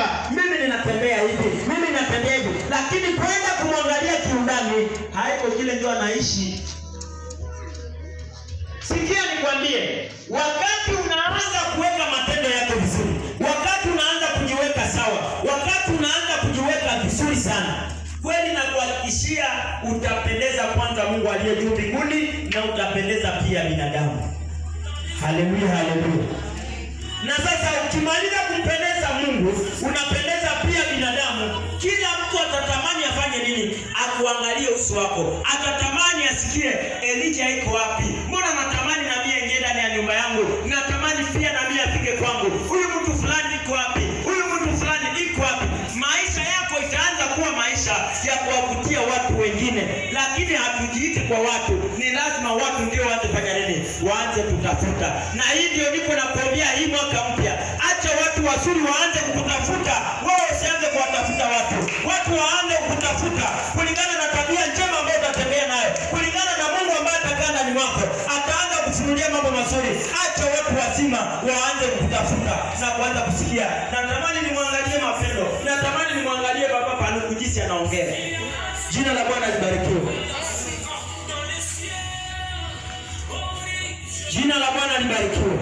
kwamba mimi ninatembea hivi, mimi ninatembea hivi, lakini kwenda kumwangalia kiundani, haiko kile ndio anaishi. Sikia nikwambie, wakati unaanza kuweka matendo yako vizuri, wakati unaanza kujiweka sawa, wakati unaanza kujiweka vizuri sana, kweli na kuhakikishia utapendeza kwanza Mungu aliye juu mbinguni, na utapendeza pia binadamu. Haleluya, haleluya. Na sasa ukimaliza kumpendeza Mungu, unapendeza pia binadamu. Kila mtu atatamani afanye nini? Akuangalie uso wako. Atatamani asikie Elijah iko wapi? Mbona natamani na mimi aingie ndani ya nyumba yangu? Natamani pia na mimi afike kwangu. Huyu mtu fulani iko wapi? Huyu mtu fulani iko wapi? Maisha yako itaanza kuwa maisha ya kuwavutia watu wengine, lakini hatujiiti kwa watu. Ni lazima watu ndio waanze kufanya nini? Waanze kutafuta. Na hii ndio niko nakwambia hii mwaka mpya. Acha watu wazuri waanze kukutafuta. Wewe usianze kuwatafuta watu. Watu waanze kukutafuta kulingana na tabia njema ambayo utatembea nayo. Kulingana na Mungu ambaye atakaa ndani mwako. Ataanza kufunulia mambo mazuri. Acha watu wazima waanze kukutafuta na kuanza kusikia. Natamani nimwangalie Mapendo. Natamani nimwangalie Baba Panuku jinsi anaongea. Jina la Bwana libarikiwe. Jina la Bwana libarikiwe.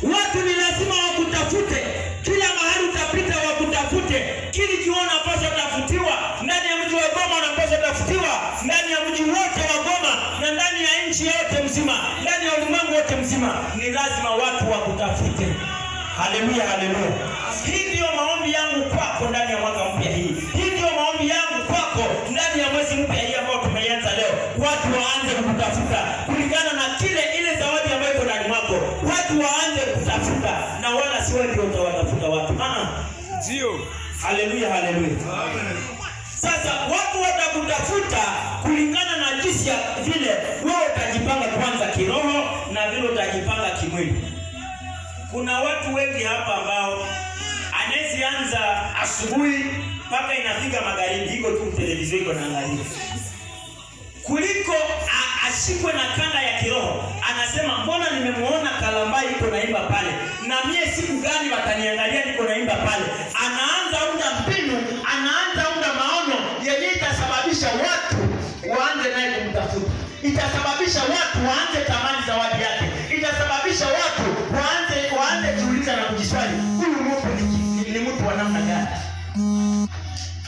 Watu ni lazima wakutafute. Kila mahali utapita wakutafute. Kili kiona pasa tafutiwa. Ndani ya mji wa Goma unapaswa tafutiwa. Ndani ya mji wote wa Goma na ndani ya nchi yote mzima, ndani ya ulimwengu wote mzima, ni lazima watu wakutafute. Haleluya, haleluya. Hii ndio maombi yangu kwako ndani ya mwaka mpya hii. Hii ndio maombi yangu kwako ndani ya mwezi mpya hii ambao tumeanza leo. Watu waanze kukutafuta kulingana na ile zawadi ambayo iko ndani mwako. Watu waanze kutafuta na wala si wewe ndio utawatafuta watu. Ndio. Haleluya, haleluya. Amen. Sasa watu watakutafuta kulingana na jinsi ya vile wewe utajipanga kwanza kiroho na vile utajipanga kimwili. Kuna watu wengi hapa ambao anaanza asubuhi mpaka inafika magharibi iko tu televisheni iko naangalia. Kuliko ashikwe na kanda ya kiroho, anasema mbona nimemuona Kalambai iko naimba pale, na mie siku gani wataniangalia niko naimba pale. Anaanza unda mbinu, anaanza unda maono yenye itasababisha watu waanze naye kumtafuta. Itasababisha watu waanze tamani zawadi yake. Itasababisha watu waanze kuuliza na kujiswali, huyu mtu ni mtu wa namna gani?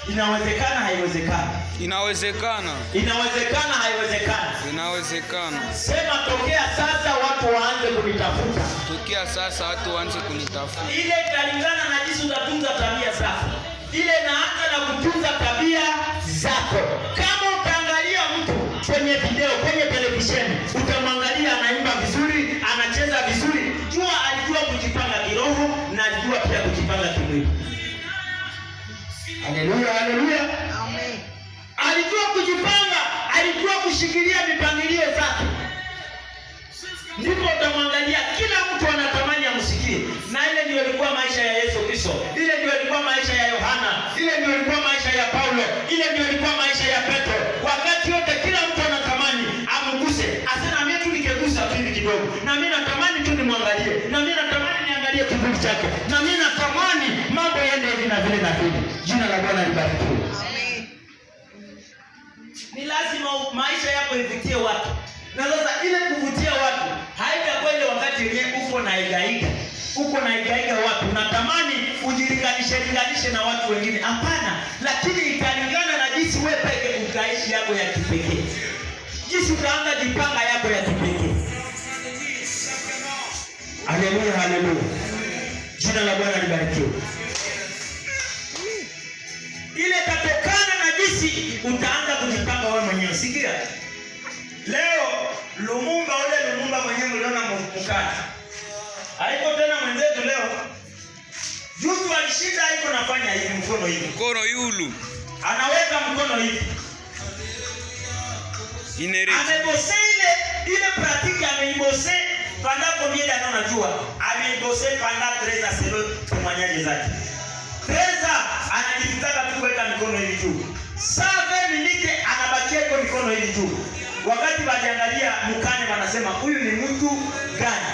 Inawezekana, haiwezekani? Inawezekana. Inawezekana, haiwezekani? Inawezekana. Sema tokea sasa watu waanze kunitafuta. Tokea sasa watu waanze kunitafuta. Ile italingana na jinsi utatunza tabia zako. Ile inaanza na kutunza tabia zako. Kama utaangalia mtu kwenye video, kwenye televisheni, utamwangalia anaimba vizuri, anacheza vizuri, jua alijua kujipanga kiroho na alijua pia kujipanga kimwili. Haleluya, haleluya. Amen. Alijua kujipanga, alijua kushikilia mipangilio zake. Ndipo utamwangalia kila mtu anatamani amsikie. Na ile ndio ilikuwa maisha ya Yesu Kristo. Ile ndio ilikuwa maisha ya Yohana. Ile ndio ilikuwa maisha ya Paulo. Ile ndio ilikuwa maisha ya Petro. Wakati wote kila mtu anatamani amguse. Asema mimi tu nikegusa hivi kidogo. Na mimi natamani tu nimwangalie. Na mimi natamani niangalie kivuli chake. Na mimi natamani mambo yaende hivi na vile na vile. Jina la Bwana libarikiwe. Amen. Ni lazima maisha yako ivutie watu. Na sasa ile kuvutia watu haitakuwa ile wakati yenyewe uko na igaiga. Uko na igaiga watu. Unatamani ujilinganishe na watu wengine. Hapana, lakini italingana na jinsi wewe peke ukaishi yako ya kipekee. Jinsi utaanza jipanga yako ya kipekee. Haleluya, haleluya. Jina la Bwana libarikiwe. Ile tatokana na jinsi utaanza kujipanga wewe mwenyewe. Sikia. Leo Lumumba mwenyewe uliona mkati. Haiko tena mwenzetu leo. Jutu alishinda haiko nafanya hivi mkono hivi. Mkono yulu. Anaweka mkono hivi. Amebose ile pratique ameibose pendant combien d'années unajua? Ameibose pendant 13 ans selon témoignage zake. 13 ans anajifutaka tu kuweka mikono hivi juu. Saa 20 minutes anabakia kwa mikono hivi juu. Wakati waliangalia mkane wanasema huyu ni mtu gani?